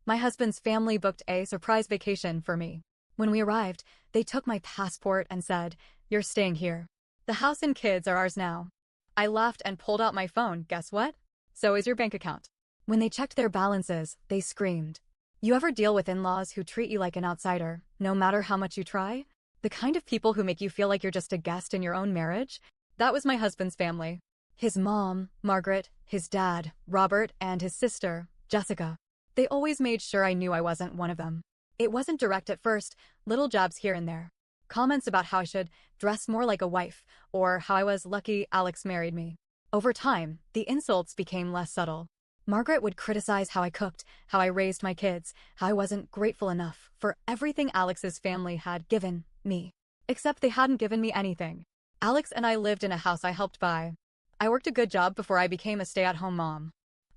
My husband's family booked a surprise vacation for me. When we arrived, they took my passport and said, "You're staying here. The house and kids are ours now." I laughed and pulled out my phone. Guess what? So is your bank account. When they checked their balances, they screamed. You ever deal with in-laws who treat you like an outsider, no matter how much you try? The kind of people who make you feel like you're just a guest in your own marriage? That was my husband's family. His mom, Margaret, his dad, Robert, and his sister, Jessica. They always made sure I knew I wasn't one of them. It wasn't direct at first, little jabs here and there. Comments about how I should dress more like a wife, or how I was lucky Alex married me. Over time, the insults became less subtle. Margaret would criticize how I cooked, how I raised my kids, how I wasn't grateful enough for everything Alex's family had given me. Except they hadn't given me anything. Alex and I lived in a house I helped buy. I worked a good job before I became a stay-at-home mom.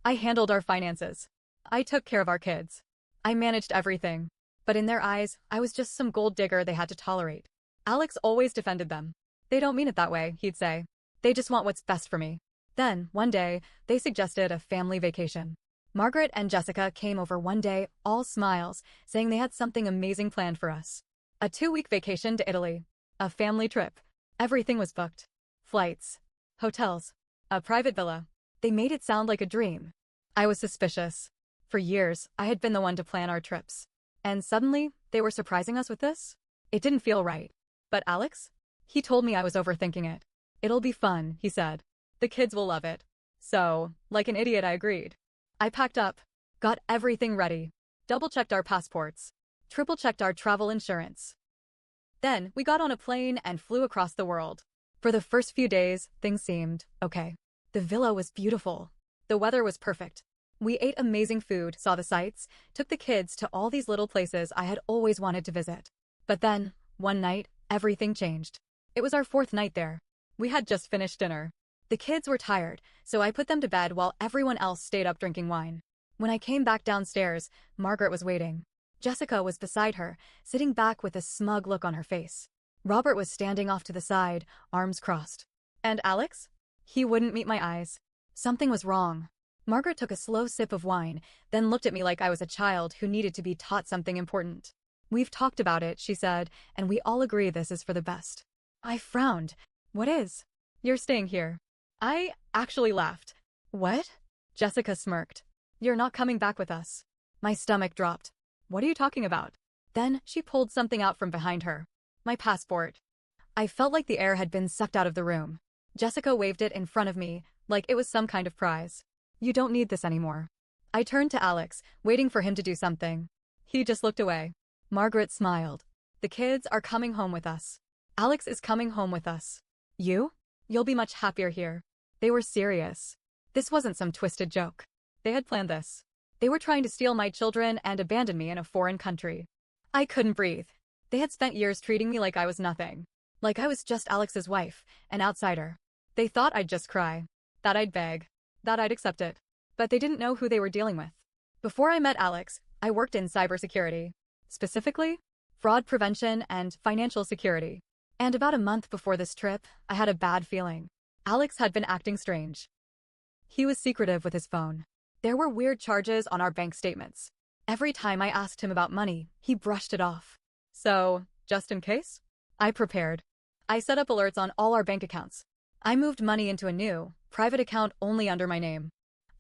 I handled our finances. I took care of our kids. I managed everything. But in their eyes, I was just some gold digger they had to tolerate. Alex always defended them. They don't mean it that way, he'd say. They just want what's best for me. Then, one day, they suggested a family vacation. Margaret and Jessica came over one day, all smiles, saying they had something amazing planned for us. A 2-week vacation to Italy. A family trip. Everything was booked. Flights. Hotels. A private villa. They made it sound like a dream. I was suspicious. For years, I had been the one to plan our trips. And suddenly, they were surprising us with this? It didn't feel right. But Alex? He told me I was overthinking it. It'll be fun, he said. The kids will love it. So, like an idiot, I agreed. I packed up, got everything ready, double-checked our passports, triple-checked our travel insurance. Then, we got on a plane and flew across the world. For the first few days, things seemed okay. The villa was beautiful. The weather was perfect. We ate amazing food, saw the sights, took the kids to all these little places I had always wanted to visit. But then, one night, everything changed. It was our 4th night there. We had just finished dinner. The kids were tired, so I put them to bed while everyone else stayed up drinking wine. When I came back downstairs, Margaret was waiting. Jessica was beside her, sitting back with a smug look on her face. Robert was standing off to the side, arms crossed. And Alex? He wouldn't meet my eyes. Something was wrong. Margaret took a slow sip of wine, then looked at me like I was a child who needed to be taught something important. We've talked about it, she said, and we all agree this is for the best. I frowned. What is? You're staying here. I actually laughed. What? Jessica smirked. You're not coming back with us. My stomach dropped. What are you talking about? Then she pulled something out from behind her. My passport. I felt like the air had been sucked out of the room. Jessica waved it in front of me, like it was some kind of prize. You don't need this anymore. I turned to Alex, waiting for him to do something. He just looked away. Margaret smiled. The kids are coming home with us. Alex is coming home with us. You? You'll be much happier here. They were serious. This wasn't some twisted joke. They had planned this. They were trying to steal my children and abandon me in a foreign country. I couldn't breathe. They had spent years treating me like I was nothing. Like I was just Alex's wife, an outsider. They thought I'd just cry. That I'd beg. That I'd accept it. But they didn't know who they were dealing with. Before I met Alex, I worked in cybersecurity. Specifically, fraud prevention and financial security. And about a month before this trip, I had a bad feeling. Alex had been acting strange. He was secretive with his phone. There were weird charges on our bank statements. Every time I asked him about money, he brushed it off. So, just in case? I prepared. I set up alerts on all our bank accounts. I moved money into a new, private account only under my name.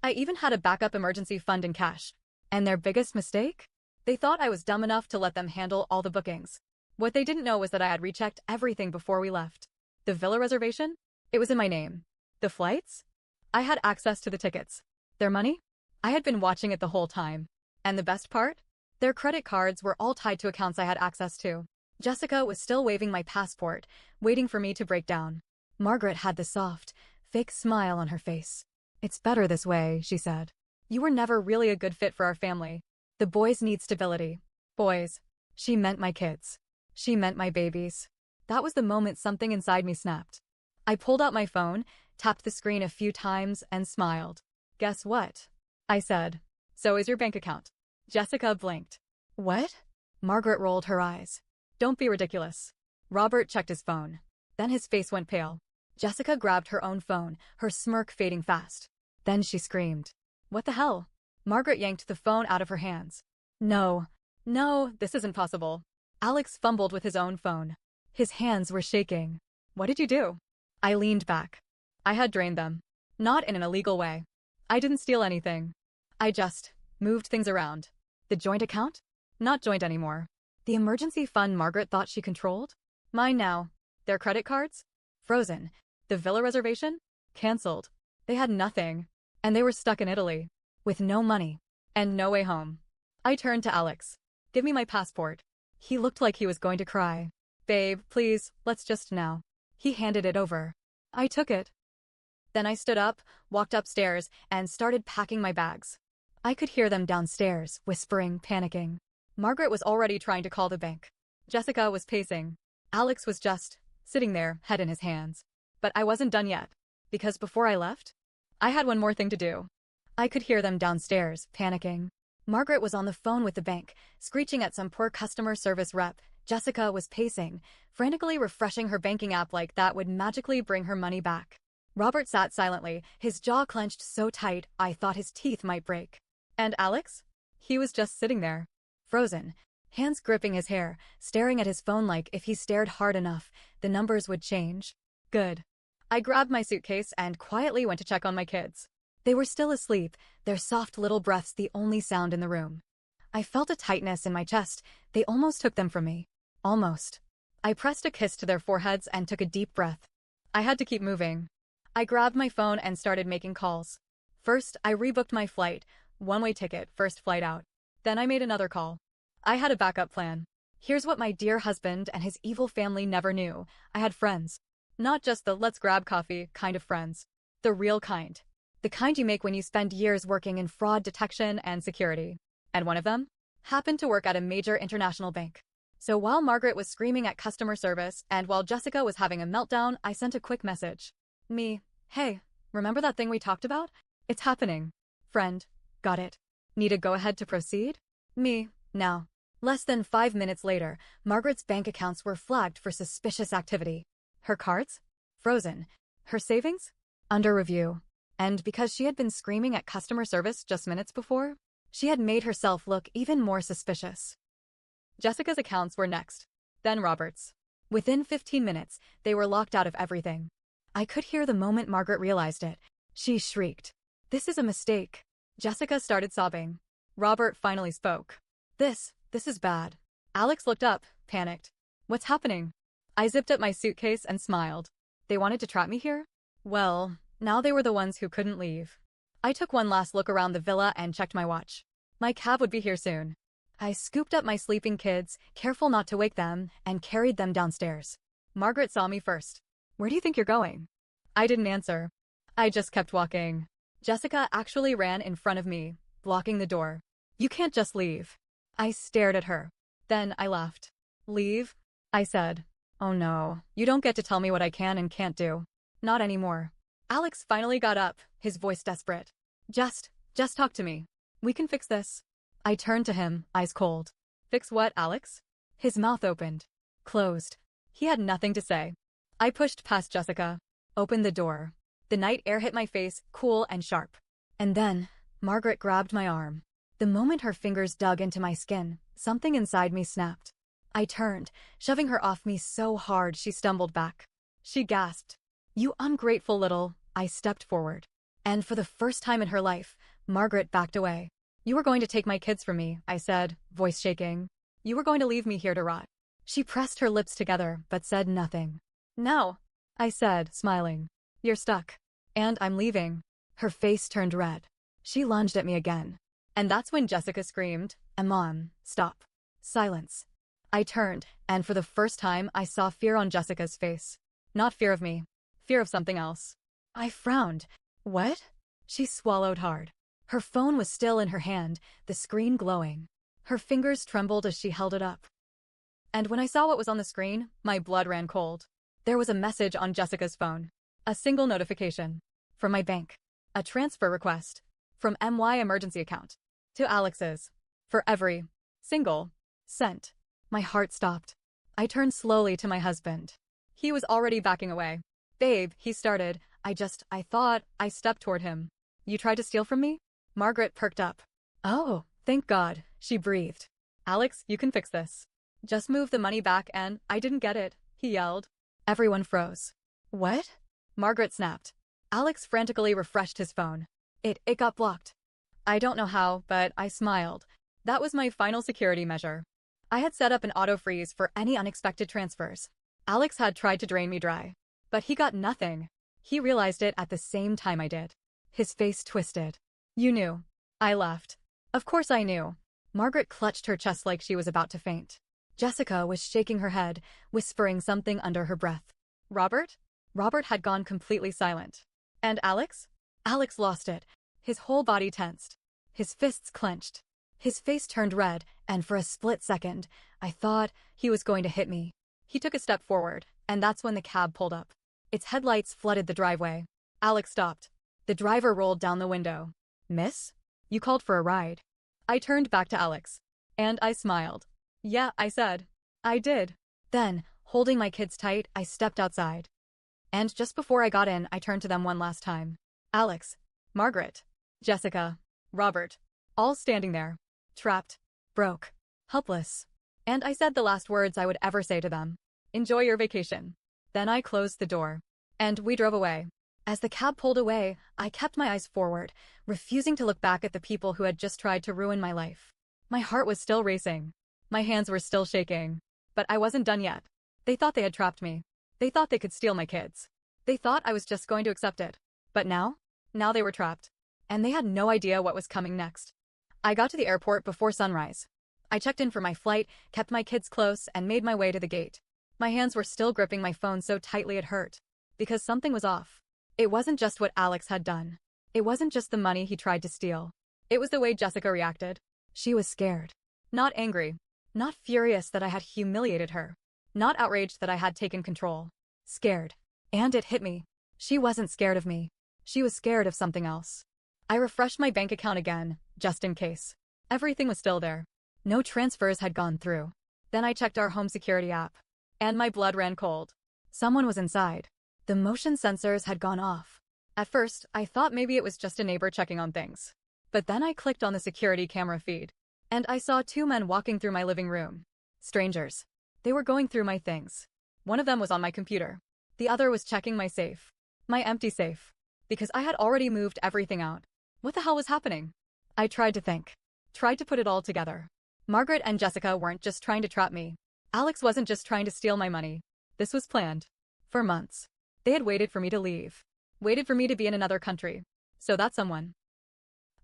I even had a backup emergency fund in cash. And their biggest mistake? They thought I was dumb enough to let them handle all the bookings. What they didn't know was that I had rechecked everything before we left. The villa reservation? It was in my name. The flights? I had access to the tickets. Their money? I had been watching it the whole time. And the best part? Their credit cards were all tied to accounts I had access to. Jessica was still waving my passport, waiting for me to break down. Margaret had the soft, fake smile on her face. It's better this way, she said. You were never really a good fit for our family. The boys need stability. Boys. She meant my kids. She meant my babies. That was the moment something inside me snapped. I pulled out my phone, tapped the screen a few times, and smiled. Guess what? I said. So is your bank account. Jessica blinked. What? Margaret rolled her eyes. Don't be ridiculous. Robert checked his phone. Then his face went pale. Jessica grabbed her own phone, her smirk fading fast. Then she screamed. What the hell? Margaret yanked the phone out of her hands. No. No, this isn't possible. Alex fumbled with his own phone. His hands were shaking. What did you do? I leaned back. I had drained them. Not in an illegal way. I didn't steal anything. I just moved things around. The joint account? Not joint anymore. The emergency fund Margaret thought she controlled? Mine now. Their credit cards? Frozen. The villa reservation? Cancelled. They had nothing. And they were stuck in Italy. With no money. And no way home. I turned to Alex. Give me my passport. He looked like he was going to cry. Babe, please, let's just now. He handed it over. I took it. Then I stood up, walked upstairs, and started packing my bags. I could hear them downstairs, whispering, panicking. Margaret was already trying to call the bank. Jessica was pacing. Alex was just sitting there, head in his hands. But I wasn't done yet. Because before I left, I had one more thing to do. I could hear them downstairs, panicking. Margaret was on the phone with the bank, screeching at some poor customer service rep. Jessica was pacing, frantically refreshing her banking app like that would magically bring her money back. Robert sat silently, his jaw clenched so tight I thought his teeth might break. And Alex? He was just sitting there, frozen, hands gripping his hair, staring at his phone like if he stared hard enough, the numbers would change. Good. I grabbed my suitcase and quietly went to check on my kids. They were still asleep, their soft little breaths the only sound in the room. I felt a tightness in my chest. They almost took them from me. Almost. I pressed a kiss to their foreheads and took a deep breath. I had to keep moving. I grabbed my phone and started making calls. First, I rebooked my flight, one-way ticket, first flight out. Then I made another call. I had a backup plan. Here's what my dear husband and his evil family never knew. I had friends. Not just the let's grab coffee kind of friends. The real kind. The kind you make when you spend years working in fraud detection and security. And one of them happened to work at a major international bank. So while Margaret was screaming at customer service and while Jessica was having a meltdown, I sent a quick message. Me, hey, remember that thing we talked about? It's happening. Friend, got it. Need a go-ahead to proceed? Me, now. Less than 5 minutes later, Margaret's bank accounts were flagged for suspicious activity. Her cards? Frozen. Her savings? Under review. And because she had been screaming at customer service just minutes before, she had made herself look even more suspicious. Jessica's accounts were next. Then Robert's. Within 15 minutes, they were locked out of everything. I could hear the moment Margaret realized it. She shrieked. This is a mistake. Jessica started sobbing. Robert finally spoke. This is bad. Alex looked up, panicked. What's happening? I zipped up my suitcase and smiled. They wanted to trap me here? Well, now they were the ones who couldn't leave. I took one last look around the villa and checked my watch. My cab would be here soon. I scooped up my sleeping kids, careful not to wake them, and carried them downstairs. Margaret saw me first. Where do you think you're going? I didn't answer. I just kept walking. Jessica actually ran in front of me, blocking the door. You can't just leave. I stared at her. Then I laughed. Leave? I said. Oh no, you don't get to tell me what I can and can't do. Not anymore. Alex finally got up, his voice desperate. Just talk to me. We can fix this. I turned to him, eyes cold. Fix what, Alex? His mouth opened. Closed. He had nothing to say. I pushed past Jessica. Opened the door. The night air hit my face, cool and sharp. And then, Margaret grabbed my arm. The moment her fingers dug into my skin, something inside me snapped. I turned, shoving her off me so hard she stumbled back. She gasped. You ungrateful little. I stepped forward. And for the first time in her life, Margaret backed away. You were going to take my kids from me, I said, voice shaking. You were going to leave me here to rot. She pressed her lips together, but said nothing. No, I said, smiling. You're stuck. And I'm leaving. Her face turned red. She lunged at me again. And that's when Jessica screamed, Mom, stop. Silence. I turned, and for the first time I saw fear on Jessica's face. Not fear of me. Fear of something else. I frowned. What? She swallowed hard. Her phone was still in her hand, the screen glowing. Her fingers trembled as she held it up. And when I saw what was on the screen, my blood ran cold. There was a message on Jessica's phone. A single notification. From my bank. A transfer request. From MY emergency account. To Alex's. For every single cent. My heart stopped. I turned slowly to my husband. He was already backing away. Babe, he started. I thought. I stepped toward him. You tried to steal from me? Margaret perked up. Oh, Thank God, she breathed. Alex, you can fix this. Just move the money back and I didn't get it, he yelled. Everyone froze. What? Margaret snapped. Alex frantically refreshed his phone. It got blocked. I don't know how, but I smiled. That was my final security measure. I had set up an auto freeze for any unexpected transfers. Alex had tried to drain me dry, but he got nothing. He realized it at the same time I did. His face twisted. You knew. I laughed. Of course I knew. Margaret clutched her chest like she was about to faint. Jessica was shaking her head, whispering something under her breath. Robert? Robert had gone completely silent. And Alex? Alex lost it. His whole body tensed. His fists clenched. His face turned red, and for a split second, I thought he was going to hit me. He took a step forward, and that's when the cab pulled up. Its headlights flooded the driveway. Alex stopped. The driver rolled down the window. Miss? You called for a ride. I turned back to Alex. And I smiled. Yeah, I said. I did. Then, holding my kids tight, I stepped outside. And just before I got in, I turned to them one last time. Alex, Margaret, Jessica, Robert, all standing there. Trapped, broke, helpless. And I said the last words I would ever say to them. Enjoy your vacation. Then I closed the door. And we drove away. As the cab pulled away, I kept my eyes forward, refusing to look back at the people who had just tried to ruin my life. My heart was still racing. My hands were still shaking. But I wasn't done yet. They thought they had trapped me. They thought they could steal my kids. They thought I was just going to accept it. But now they were trapped. And they had no idea what was coming next. I got to the airport before sunrise. I checked in for my flight, kept my kids close, and made my way to the gate. My hands were still gripping my phone so tightly it hurt. Because something was off. It wasn't just what Alex had done. It wasn't just the money he tried to steal. It was the way Jessica reacted. She was scared. Not angry. Not furious that I had humiliated her. Not outraged that I had taken control. Scared. And it hit me. She wasn't scared of me. She was scared of something else. I refreshed my bank account again, just in case. Everything was still there. No transfers had gone through. Then I checked our home security app. And my blood ran cold. Someone was inside. The motion sensors had gone off. At first, I thought maybe it was just a neighbor checking on things. But then I clicked on the security camera feed. And I saw two men walking through my living room. Strangers. They were going through my things. One of them was on my computer. The other was checking my safe. My empty safe. Because I had already moved everything out. What the hell was happening? I tried to think. Tried to put it all together. Margaret and Jessica weren't just trying to trap me. Alex wasn't just trying to steal my money. This was planned. For months. They had waited for me to leave. Waited for me to be in another country. So that someone.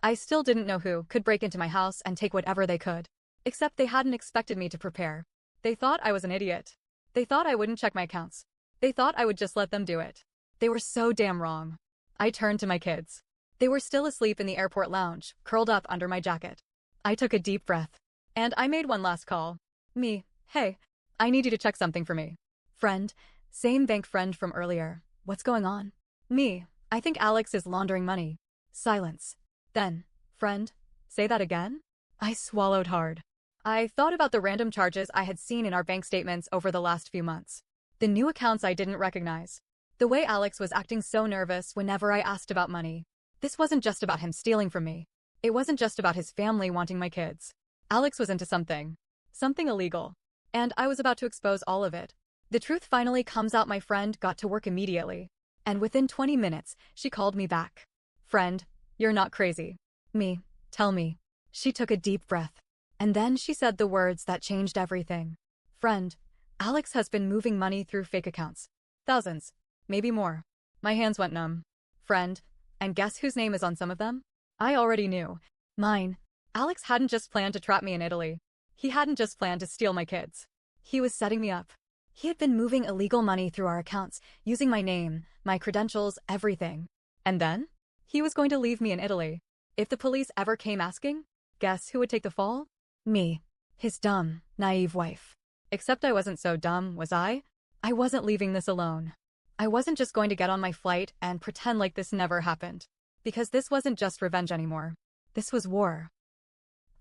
I still didn't know who could break into my house and take whatever they could. Except they hadn't expected me to prepare. They thought I was an idiot. They thought I wouldn't check my accounts. They thought I would just let them do it. They were so damn wrong. I turned to my kids. They were still asleep in the airport lounge, curled up under my jacket. I took a deep breath. And I made one last call. Me, hey, I need you to check something for me. Friend, same bank friend from earlier. What's going on? Me, I think Alex is laundering money. Silence. Then, friend, say that again? I swallowed hard. I thought about the random charges I had seen in our bank statements over the last few months. The new accounts I didn't recognize. The way Alex was acting so nervous whenever I asked about money. This wasn't just about him stealing from me. It wasn't just about his family wanting my kids. Alex was into something. Something illegal. And I was about to expose all of it. The truth finally comes out. My friend got to work immediately. And within 20 minutes, she called me back. Friend, you're not crazy. Me, tell me. She took a deep breath. And then she said the words that changed everything. Friend, Alex has been moving money through fake accounts. Thousands. Maybe more. My hands went numb. Friend, and guess whose name is on some of them? I already knew. Mine. Alex hadn't just planned to trap me in Italy. He hadn't just planned to steal my kids. He was setting me up. He had been moving illegal money through our accounts, using my name, my credentials, everything. And then? He was going to leave me in Italy. If the police ever came asking, guess who would take the fall? Me. His dumb, naive wife. Except I wasn't so dumb, was I? I wasn't leaving this alone. I wasn't just going to get on my flight and pretend like this never happened. Because this wasn't just revenge anymore. This was war.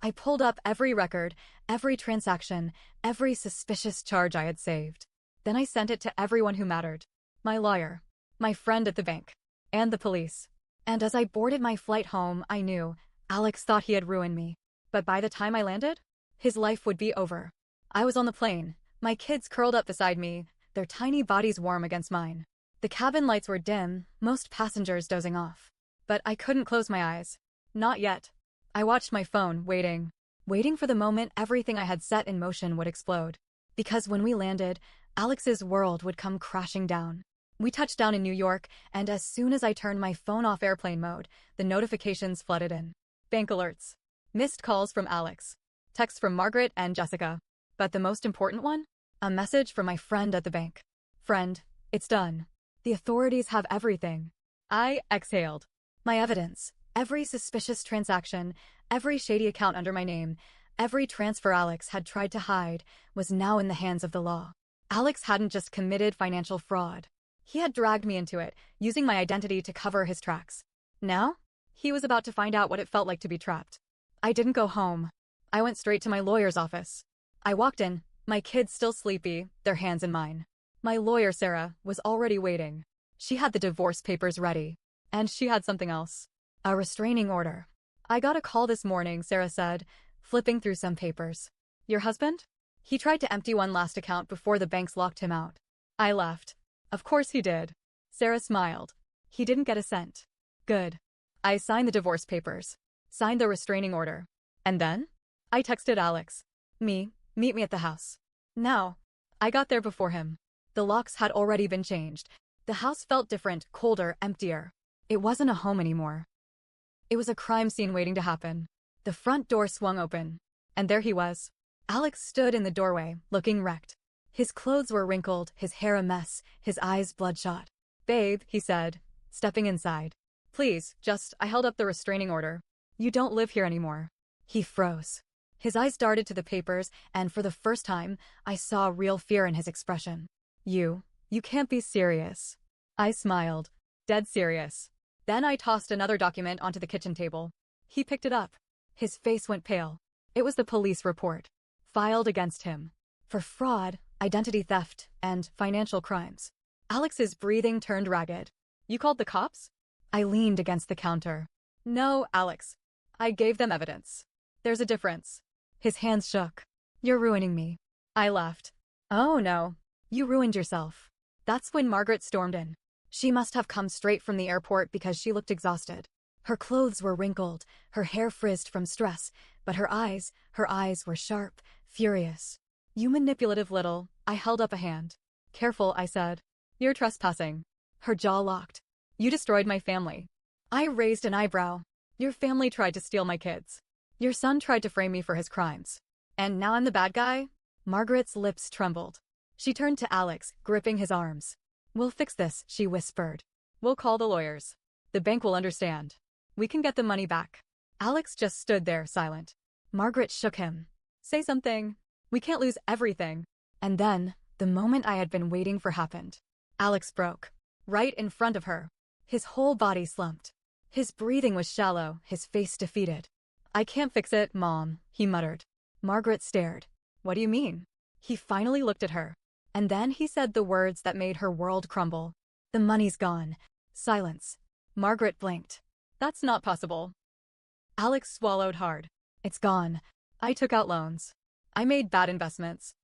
I pulled up every record, every transaction, every suspicious charge I had saved. Then I sent it to everyone who mattered. My lawyer, my friend at the bank, and the police. And as I boarded my flight home, I knew Alex thought he had ruined me. But by the time I landed, his life would be over. I was on the plane, my kids curled up beside me, their tiny bodies warm against mine. The cabin lights were dim, most passengers dozing off. But I couldn't close my eyes. Not yet. I watched my phone, waiting for the moment everything I had set in motion would explode. Because when we landed, Alex's world would come crashing down. We touched down in New York, and as soon as I turned my phone off airplane mode, the notifications flooded in. Bank alerts. Missed calls from Alex. Texts from Margaret and Jessica. But the most important one? A message from my friend at the bank. Friend, it's done. The authorities have everything. I exhaled. My evidence. Every suspicious transaction, every shady account under my name, every transfer Alex had tried to hide was now in the hands of the law. Alex hadn't just committed financial fraud. He had dragged me into it, using my identity to cover his tracks. Now, he was about to find out what it felt like to be trapped. I didn't go home. I went straight to my lawyer's office. I walked in, my kids still sleepy, their hands in mine. My lawyer, Sarah, was already waiting. She had the divorce papers ready. And she had something else. A restraining order. I got a call this morning, Sarah said, flipping through some papers. Your husband? He tried to empty one last account before the banks locked him out. I laughed. Of course he did. Sarah smiled. He didn't get a cent. Good. I signed the divorce papers. Signed the restraining order. And then? I texted Alex. Meet me at the house. Now. I got there before him. The locks had already been changed. The house felt different, colder, emptier. It wasn't a home anymore. It was a crime scene waiting to happen. The front door swung open. And there he was. Alex stood in the doorway, looking wrecked. His clothes were wrinkled, his hair a mess, his eyes bloodshot. Babe, he said, stepping inside. Please, I held up the restraining order. You don't live here anymore. He froze. His eyes darted to the papers, and for the first time, I saw real fear in his expression. You can't be serious. I smiled. Dead serious. Then I tossed another document onto the kitchen table. He picked it up. His face went pale. It was the police report. Filed against him. For fraud, identity theft, and financial crimes. Alex's breathing turned ragged. You called the cops? I leaned against the counter. No, Alex. I gave them evidence. There's a difference. His hands shook. You're ruining me. I laughed. Oh no. You ruined yourself. That's when Margaret stormed in. She must have come straight from the airport because she looked exhausted. Her clothes were wrinkled, her hair frizzed from stress, but her eyes were sharp, furious. You manipulative little, I held up a hand. Careful, I said. You're trespassing. Her jaw locked. You destroyed my family. I raised an eyebrow. Your family tried to steal my kids. Your son tried to frame me for his crimes. And now I'm the bad guy? Margaret's lips trembled. She turned to Alex, gripping his arms. We'll fix this, she whispered. We'll call the lawyers. The bank will understand. We can get the money back. Alex just stood there, silent. Margaret shook him. Say something. We can't lose everything. And then, the moment I had been waiting for happened. Alex broke. Right in front of her. His whole body slumped. His breathing was shallow, his face defeated. I can't fix it, Mom, he muttered. Margaret stared. What do you mean? He finally looked at her. And then he said the words that made her world crumble. The money's gone. Silence. Margaret blinked. That's not possible. Alex swallowed hard. It's gone. I took out loans. I made bad investments.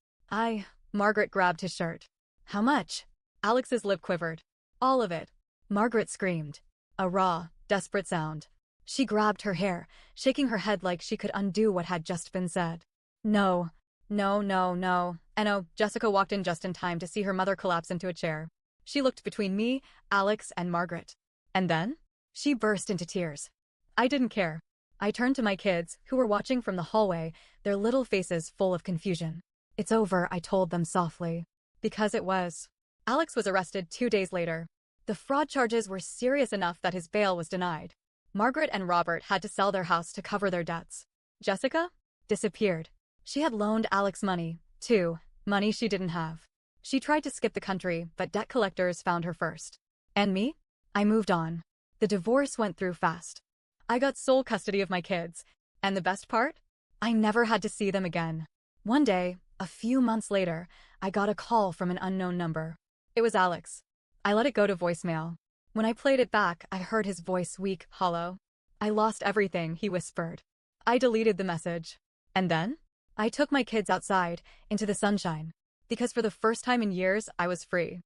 Margaret grabbed his shirt. How much? Alex's lip quivered. All of it. Margaret screamed. A raw, desperate sound. She grabbed her hair, shaking her head like she could undo what had just been said. No. And Jessica walked in just in time to see her mother collapse into a chair. She looked between me, Alex, and Margaret. And then? She burst into tears. I didn't care. I turned to my kids, who were watching from the hallway, their little faces full of confusion. It's over, I told them softly. Because it was. Alex was arrested 2 days later. The fraud charges were serious enough that his bail was denied. Margaret and Robert had to sell their house to cover their debts. Jessica? Disappeared. She had loaned Alex money, too, money she didn't have. She tried to skip the country, but debt collectors found her first. And me? I moved on. The divorce went through fast. I got sole custody of my kids. And the best part? I never had to see them again. One day, a few months later, I got a call from an unknown number. It was Alex. I let it go to voicemail. When I played it back, I heard his voice weak, hollow. I lost everything, he whispered. I deleted the message. And then? I took my kids outside, into the sunshine. Because for the first time in years, I was free.